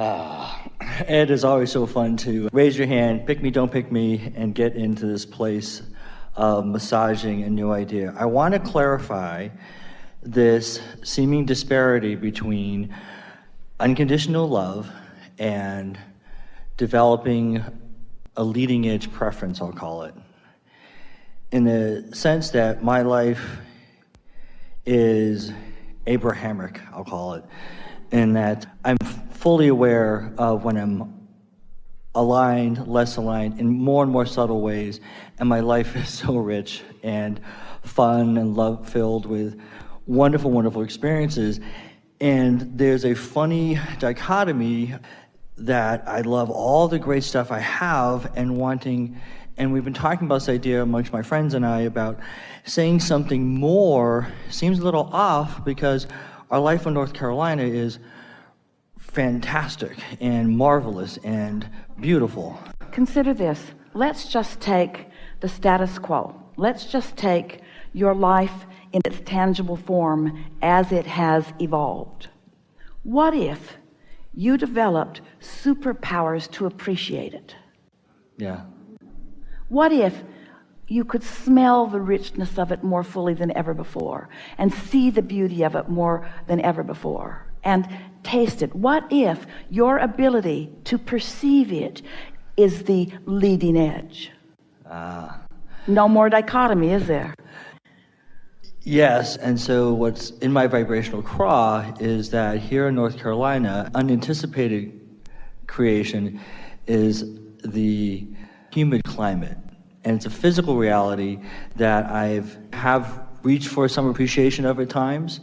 Ed, is always so fun to raise your hand, pick me, don't pick me, and get into this place of massaging a new idea. I want to clarify this seeming disparity between unconditional love and developing a leading edge preference, I'll call it. In the sense that my life is Abraham-Hicks, I'll call it, in that I'm fully aware of when I'm aligned, less aligned, in more and more subtle ways, and my life is so rich and fun and love-filled with wonderful, wonderful experiences. And there's a funny dichotomy that I love all the great stuff I have and wanting, and we've been talking about this idea amongst my friends and I about saying something more seems a little off because our life in North Carolina is fantastic and marvelous and beautiful. Consider this. Let's just take the status quo. Let's just take your life in its tangible form as it has evolved. What if you developed superpowers to appreciate it? Yeah. What if you could smell the richness of it more fully than ever before and see the beauty of it more than ever before and taste it? What if your ability to perceive it is the leading edge? No more dichotomy, is there? Yes, and so what's in my vibrational craw is that here in North Carolina, unanticipated creation is the humid climate. And it's a physical reality that have reached for some appreciation of at times.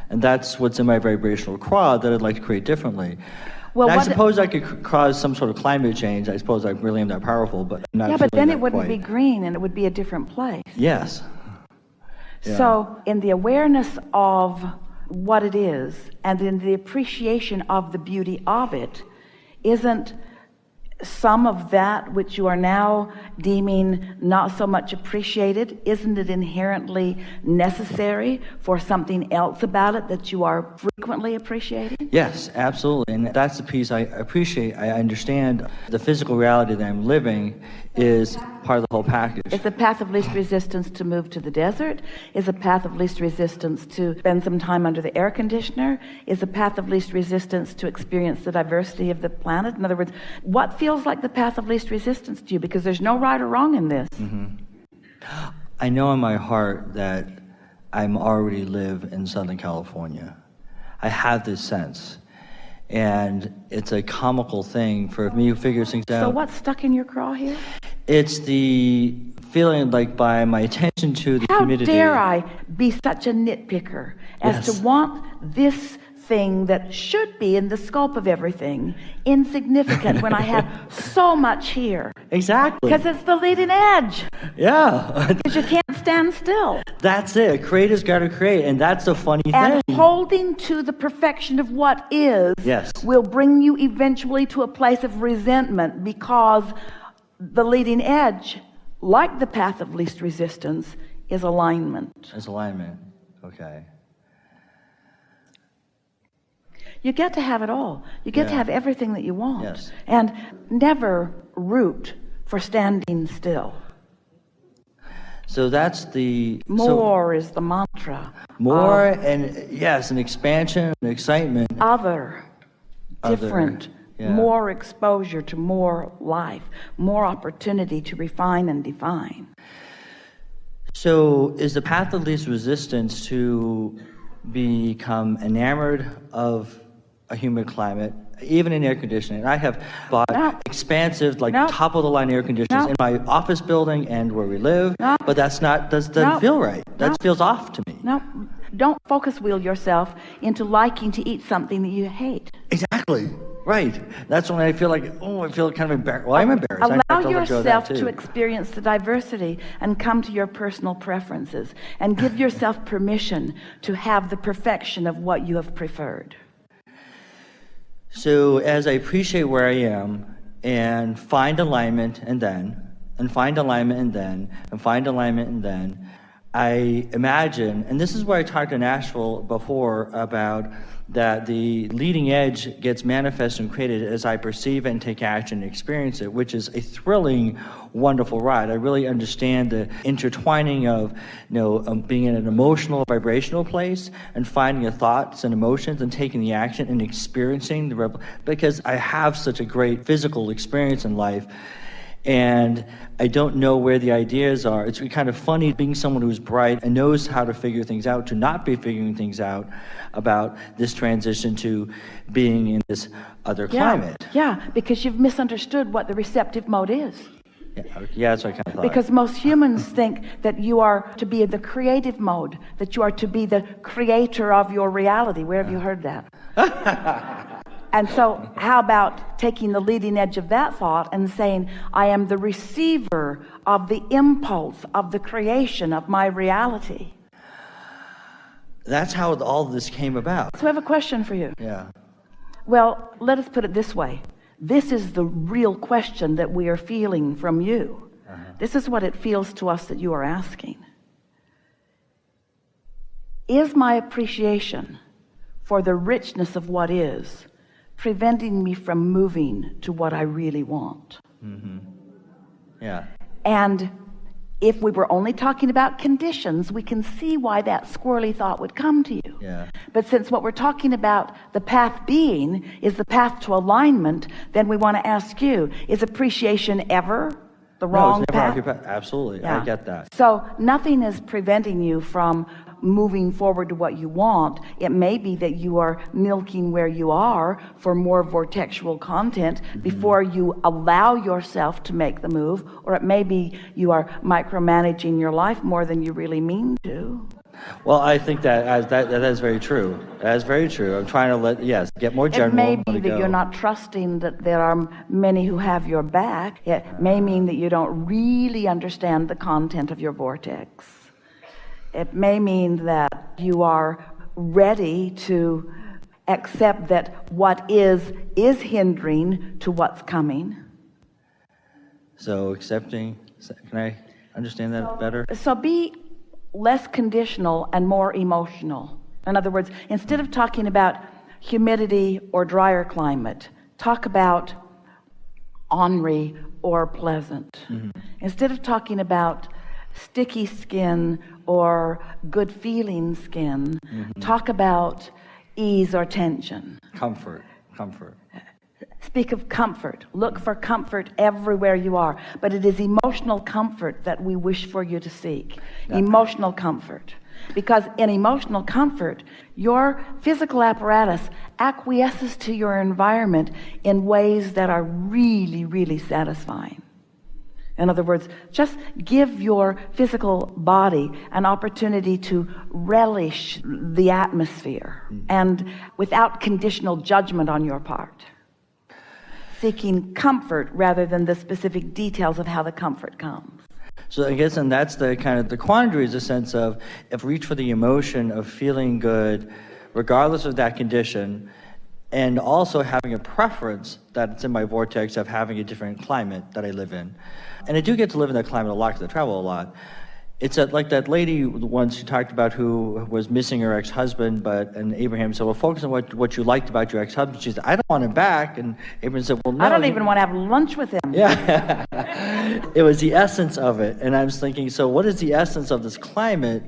And that's what's in my vibrational craw that I'd like to create differently. Well, I suppose I could cause some sort of climate change. I suppose I really am that powerful, but I'm not. Yeah, but then it wouldn't be green and it would be a different place. Yes. Yeah. So in the awareness of what it is and in the appreciation of the beauty of it, isn't some of that which you are now deeming not so much appreciated, isn't it inherently necessary for something else about it that you are frequently appreciating? Yes, absolutely. And that's the piece I appreciate. I understand the physical reality that I'm living is part of the whole package. It's a path of least resistance to move to the desert. It's a path of least resistance to spend some time under the air conditioner. It's a path of least resistance to experience the diversity of the planet. In other words, what feels like the path of least resistance to you? Because there's no right or wrong in this. Mm-hmm. I know in my heart that I'm already live in Southern California. I have this sense. And it's a comical thing for me who figures things out. So what's stuck in your craw here? It's the feeling like by my attention to the humidity. How dare I be such a nitpicker as to want this thing that should be in the scope of everything insignificant when I have so much here. Exactly. Because it's the leading edge. Yeah. Because you can't stand still. That's it. Creator's got to create, and that's the funny thing. And holding to the perfection of what is will bring you eventually to a place of resentment, because the leading edge, like the path of least resistance, is alignment. Is alignment. Okay. You get to have it all. You get to have everything that you want. Yes. And never root for standing still. So that's the... More is the mantra. More and, yes, an expansion, an excitement. Other. Different. Yeah. More exposure to more life. More opportunity to refine and define. So is the path of least resistance to become enamored of a humid climate, even in air conditioning? I have bought expansive, top of the line air conditioners in my office building and where we live, but that's not, doesn't feel right. That feels off to me. No, don't focus wheel yourself into liking to eat something that you hate. Exactly. Right. That's when I feel like, I feel kind of embarrassed. Well, I'm embarrassed. Allow yourself to experience the diversity and come to your personal preferences, and give yourself permission to have the perfection of what you have preferred. So as I appreciate where I am and find alignment and find alignment and find alignment and I imagine, and this is where I talked in Nashville before about that the leading edge gets manifest and created as I perceive and take action and experience it, which is a thrilling, wonderful ride. I really understand the intertwining of, being in an emotional, vibrational place and finding the thoughts and emotions and taking the action and experiencing because I have such a great physical experience in life. And I don't know where the ideas are. It's kind of funny being someone who's bright and knows how to figure things out, to not be figuring things out about this transition to being in this other climate. Yeah, because you've misunderstood what the receptive mode is. Yeah, that's what I kind of thought. Because most humans think that you are to be in the creative mode, that you are to be the creator of your reality. Where have you heard that? And so how about taking the leading edge of that thought and saying, I am the receiver of the impulse of the creation of my reality. That's how all of this came about. So I have a question for you. Yeah. Well, let us put it this way. This is the real question that we are feeling from you. This is what it feels to us that you are asking. Is my appreciation for the richness of what is preventing me from moving to what I really want? Yeah. And if we were only talking about conditions, we can see why that squirrely thought would come to you. Yeah. But since what we're talking about, the path being, is the path to alignment, then we want to ask you, is appreciation ever the wrong path? Absolutely. Yeah. I get that. So nothing is preventing you from moving forward to what you want. It may be that you are milking where you are for more vortexual content before you allow yourself to make the move, or it may be you are micromanaging your life more than you really mean to. Well, I think that is very true. That is very true. I'm trying to get more general. It may be that you're not trusting that there are many who have your back. It may mean that you don't really understand the content of your vortex. It may mean that you are ready to accept that what is hindering to what's coming. So accepting, can I understand that better? So be less conditional and more emotional. In other words, instead of talking about humidity or drier climate, talk about ornery or pleasant. Instead of talking about sticky skin or good feeling skin, talk about ease or tension. Comfort. Speak of comfort. Look for comfort everywhere you are. But it is emotional comfort that we wish for you to seek. Emotional comfort. Because in emotional comfort, your physical apparatus acquiesces to your environment in ways that are really, really satisfying. In other words, just give your physical body an opportunity to relish the atmosphere and without conditional judgment on your part. Seeking comfort rather than the specific details of how the comfort comes. So I guess, and that's the kind of the quandary, is a sense of, if we reach for the emotion of feeling good, regardless of that condition, and also having a preference that it's in my vortex of having a different climate that I live in. And I do get to live in that climate a lot because I travel a lot. It's like that lady once you talked about who was missing her ex-husband, and Abraham said, well, focus on what you liked about your ex-husband. She said, I don't want him back. And Abraham said, well, no. I don't even want to have lunch with him. Yeah. It was the essence of it. And I was thinking, so what is the essence of this climate?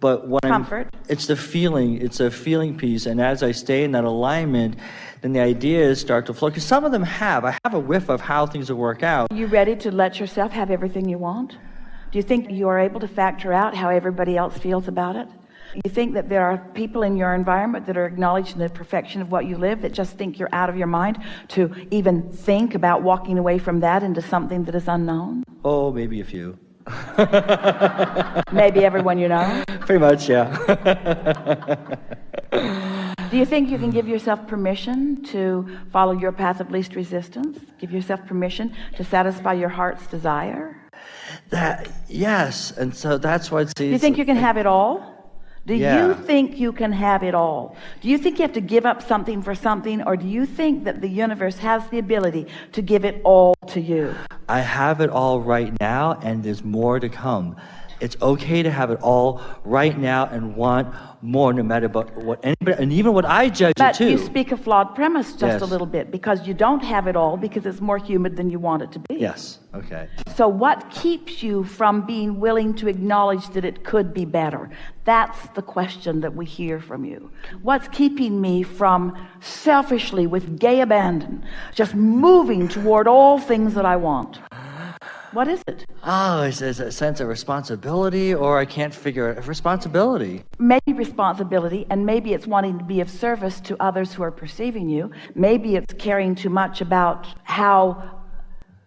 But what comfort. It's the feeling. It's a feeling piece. And as I stay in that alignment, then the ideas start to flow. Because some of them I have a whiff of how things will work out. Are you ready to let yourself have everything you want? Do you think you are able to factor out how everybody else feels about it? You think that there are people in your environment that are acknowledging the perfection of what you live, that just think you're out of your mind to even think about walking away from that into something that is unknown? Oh, maybe a few. Maybe everyone you know? Pretty much, yeah. Do you think you can give yourself permission to follow your path of least resistance? Give yourself permission to satisfy your heart's desire? Yes, and so that's what. Do you think you can have it all? Do you think you can have it all? Do you think you have to give up something for something, or do you think that the universe has the ability to give it all to you? I have it all right now, and there's more to come. It's okay to have it all right now and want more, no matter what anybody, and even what I judge it too. But you speak a flawed premise just Yes. a little bit, because you don't have it all because it's more humid than you want it to be. Yes, okay. So what keeps you from being willing to acknowledge that it could be better? That's the question that we hear from you. What's keeping me from selfishly, with gay abandon, just moving toward all things that I want? What is it? Oh, is it a sense of responsibility, or I can't figure it? Responsibility. Maybe responsibility, and maybe it's wanting to be of service to others who are perceiving you. Maybe it's caring too much about how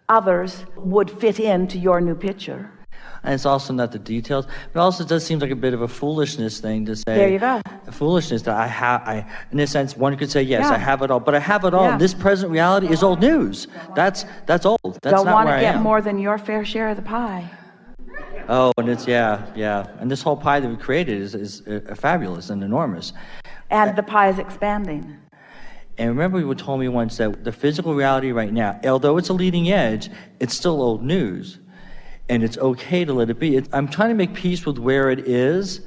others would fit into your new picture. And it's also not the details, but also it does seem like a bit of a foolishness thing to say. There you go. A foolishness that in a sense, one could say, yes, Yeah. I have it all, but I have it all. Yeah. This present reality is old news. That's old. That's Don't not want where to I get am. more than your fair share of the pie. Oh, and it's, yeah. And this whole pie that we created is fabulous and enormous. And the pie is expanding. And remember, you told me once that the physical reality right now, although it's a leading edge, it's still old news. And it's okay to let it be. I'm trying to make peace with where it is,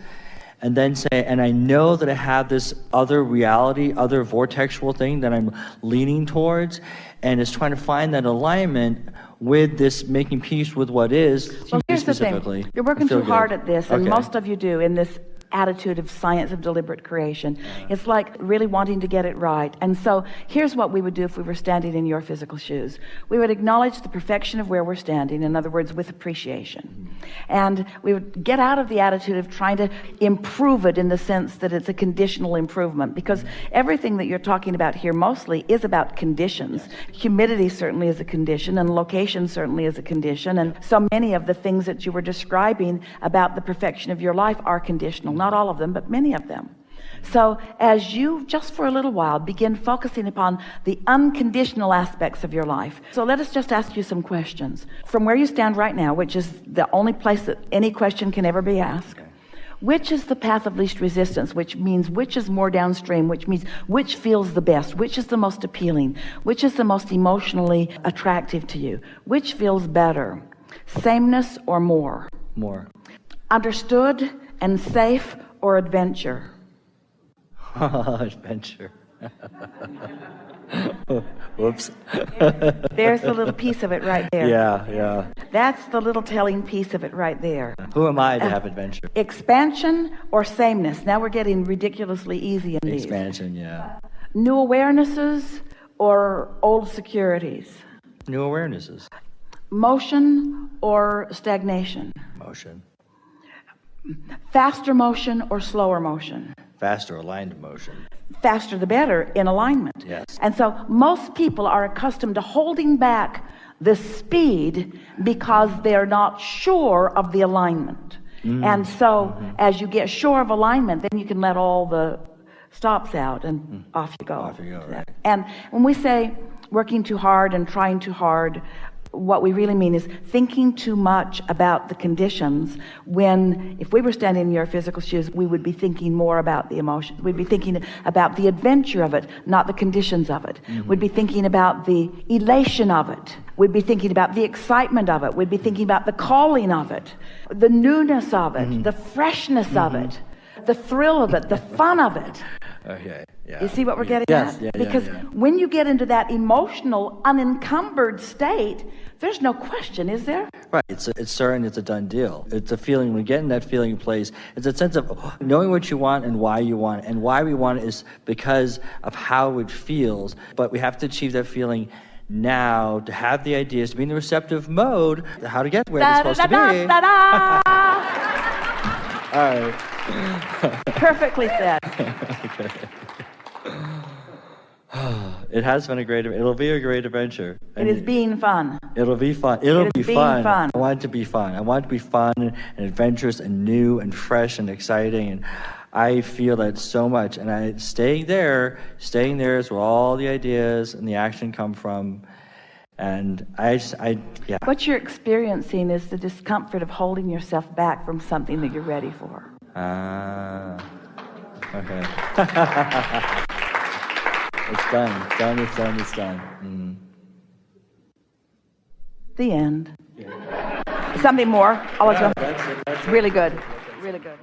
and then say, and I know that I have this other reality, other vortexual thing that I'm leaning towards, and it's trying to find that alignment with this making peace with what is. Well, here's the specifically. thing. You're working I feel too hard good. at this, and Okay. most of you do in this attitude of science of deliberate creation. It's like really wanting to get it right. And so here's what we would do if we were standing in your physical shoes. We would acknowledge the perfection of where we're standing, in other words, with appreciation. And we would get out of the attitude of trying to improve it in the sense that it's a conditional improvement, because everything that you're talking about here mostly is about conditions. Humidity certainly is a condition, and location certainly is a condition, and so many of the things that you were describing about the perfection of your life are conditional. Not all of them, but many of them. So as you, just for a little while, begin focusing upon the unconditional aspects of your life. So let us just ask you some questions. From where you stand right now, which is the only place that any question can ever be asked, which is the path of least resistance, which means which is more downstream, which means which feels the best, which is the most appealing, which is the most emotionally attractive to you, which feels better, sameness or more? More. Understood and safe or adventure? Adventure. Whoops. There's the little piece of it right there. Yeah. That's the little telling piece of it right there. Who am I to have adventure? Expansion or sameness? Now we're getting ridiculously easy in these. Expansion, yeah. New awarenesses or old securities? New awarenesses. Motion or stagnation? Motion. Faster motion or slower motion? Faster aligned motion. Faster the better in alignment. Yes. And so most people are accustomed to holding back the speed because they're not sure of the alignment. And so as you get sure of alignment, then you can let all the stops out and off you go. Off you go, right. And when we say working too hard and trying too hard, what we really mean is thinking too much about the conditions, when if we were standing in your physical shoes, we would be thinking more about the emotions. We'd be thinking about the adventure of it, not the conditions of it. We'd be thinking about the elation of it. We'd be thinking about the excitement of it. We'd be thinking about the calling of it, the newness of it, the freshness of it, the thrill of it, the fun of it. Okay, yeah. You see what we're getting Yes, at? yeah, Because when you get into that emotional, unencumbered state, there's no question, is there? Right, it's certain, it's a done deal. It's a feeling, when getting that feeling in place, it's a sense of knowing what you want and why you want it. And why we want it is because of how it feels. But we have to achieve that feeling now, to have the ideas, to be in the receptive mode, how to get where it's supposed to be. All right. Perfectly said. It'll be a great adventure. It is being fun. It'll be fun. It'll It be is being fun. fun. I want it to be fun. I want it to be fun and adventurous and new and fresh and exciting. And I feel that so much. And staying there is where all the ideas and the action come from. And yeah. What you're experiencing is the discomfort of holding yourself back from something that you're ready for. Okay. It's done. It's done. The end. something more? I'll let you. That's it. It's really good. Really good.